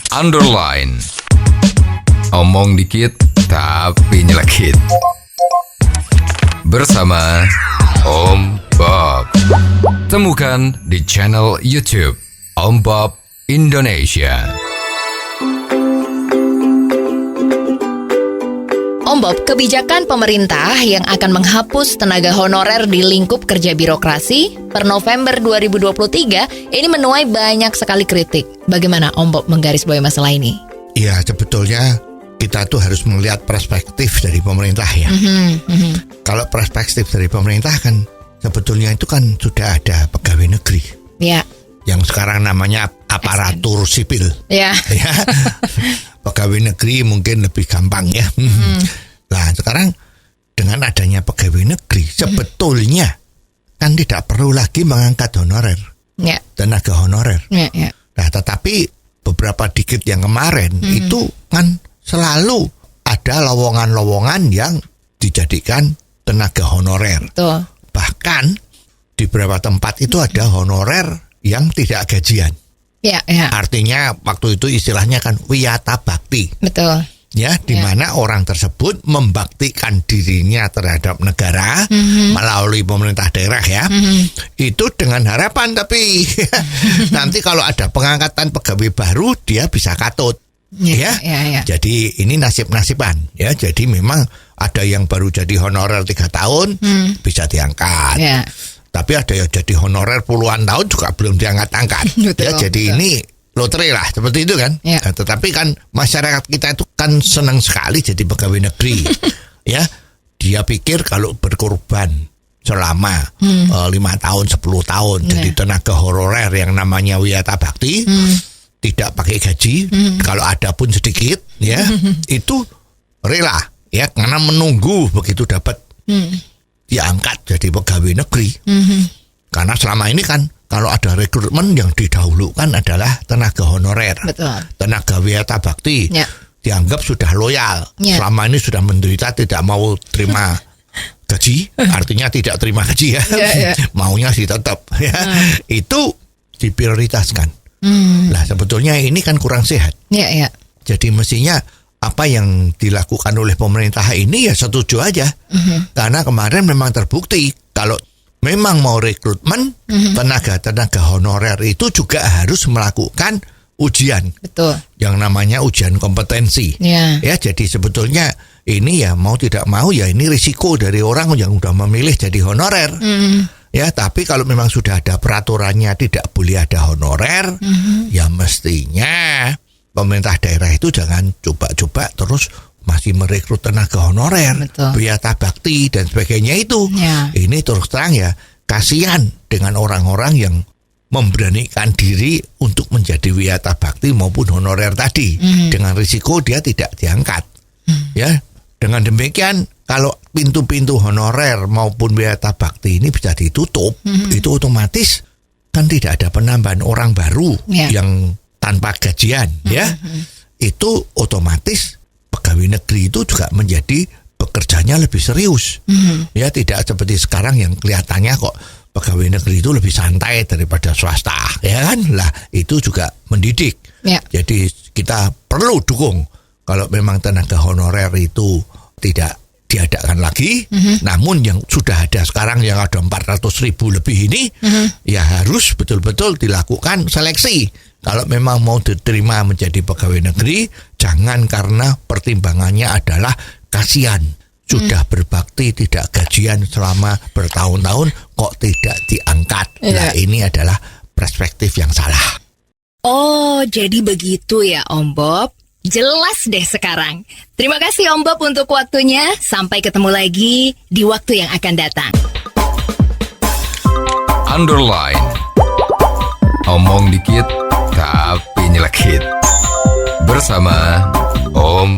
Underline. Omong dikit tapi nyelekit. Bersama Om Bob. Temukan di channel YouTube Om Bob Indonesia. Om Bob, kebijakan pemerintah yang akan menghapus tenaga honorer di lingkup kerja birokrasi per November 2023 ini menuai banyak sekali kritik. Bagaimana Om Bob menggarisbawahi masalah ini? Ya, sebetulnya kita tuh harus melihat perspektif dari pemerintah ya. Kalau perspektif dari pemerintah kan sebetulnya itu kan sudah ada pegawai negeri. Ya. Yang sekarang namanya aparatur sipil. Ya. Ya. Pegawai negeri mungkin lebih gampang ya. Nah, sekarang dengan adanya pegawai negeri sebetulnya kan tidak perlu lagi mengangkat honorer. Ya. Tenaga honorer. Ya, ya. Nah, tetapi beberapa dikit yang kemarin itu kan selalu ada lowongan-lowongan yang dijadikan tenaga honorer. Betul. Bahkan di beberapa tempat itu ada honorer yang tidak gajian. Ya, ya. Artinya waktu itu istilahnya kan wiyata bakti. Betul. Ya, di mana orang tersebut membaktikan dirinya terhadap negara melalui pemerintah daerah ya. Itu dengan harapan tapi nanti kalau ada pengangkatan pegawai baru dia bisa katut. Ya. Jadi ini nasib-nasiban ya. Jadi memang ada yang baru jadi honorer 3 tahun bisa diangkat. Ya. Tapi ada yang jadi honorer puluhan tahun juga belum diangkat-angkat. Ya, jadi ini lotre lah seperti itu kan. Ya. Nah, tetapi kan masyarakat kita itu kan senang sekali jadi pegawai negeri. Ya, dia pikir kalau berkorban selama 5 tahun, 10 tahun jadi tenaga honorer yang namanya wiyata bakti, tidak pakai gaji, kalau ada pun sedikit, ya itu rela, ya karena menunggu begitu dapat diangkat jadi pegawai negeri. Karena selama ini kan kalau ada rekrutmen yang didahulukan adalah tenaga honorer. Betul. Tenaga wiyata bakti dianggap sudah loyal. Selama ini sudah menderita tidak mau terima gaji, artinya tidak terima gaji ya. Maunya sih tetap ya. Itu diprioritaskan. Nah, sebetulnya ini kan kurang sehat. Jadi mestinya apa yang dilakukan oleh pemerintah ini ya setuju aja. Karena kemarin memang terbukti kalau memang mau rekrutmen tenaga honorer itu juga harus melakukan ujian. Betul. Yang namanya ujian kompetensi. Ya, jadi sebetulnya ini ya mau tidak mau ya ini risiko dari orang yang udah memilih jadi honorer. Ya, tapi kalau memang sudah ada peraturannya tidak boleh ada honorer, ya mestinya pemerintah daerah itu jangan coba-coba terus masih merekrut tenaga honorer, wiyata bakti dan sebagainya itu. Ini terus terang ya kasihan dengan orang-orang yang memberanikan diri untuk menjadi wiyata bakti maupun honorer tadi dengan risiko dia tidak diangkat. Ya, dengan demikian kalau pintu-pintu honorer maupun wiyata bakti ini bisa ditutup, itu otomatis kan tidak ada penambahan orang baru yang tanpa gajian, ya. Itu otomatis pegawai negeri itu juga menjadi bekerjanya lebih serius. Ya, tidak seperti sekarang yang kelihatannya kok pegawai negeri itu lebih santai daripada swasta, ya kan? Lah, itu juga mendidik. Jadi kita perlu dukung kalau memang tenaga honorer itu tidak diadakan lagi, namun yang sudah ada sekarang yang ada 400.000 lebih ini, ya harus betul-betul dilakukan seleksi. Kalau memang mau diterima menjadi pegawai negeri, jangan karena pertimbangannya adalah kasihan. Sudah berbakti tidak gajian selama bertahun-tahun kok tidak diangkat. Nah, ini adalah perspektif yang salah. Oh, jadi begitu ya Om Bob. Jelas deh sekarang. Terima kasih Om Bob untuk waktunya. Sampai ketemu lagi di waktu yang akan datang. Underline. Omong dikit tapi nyelekit. Bersama Om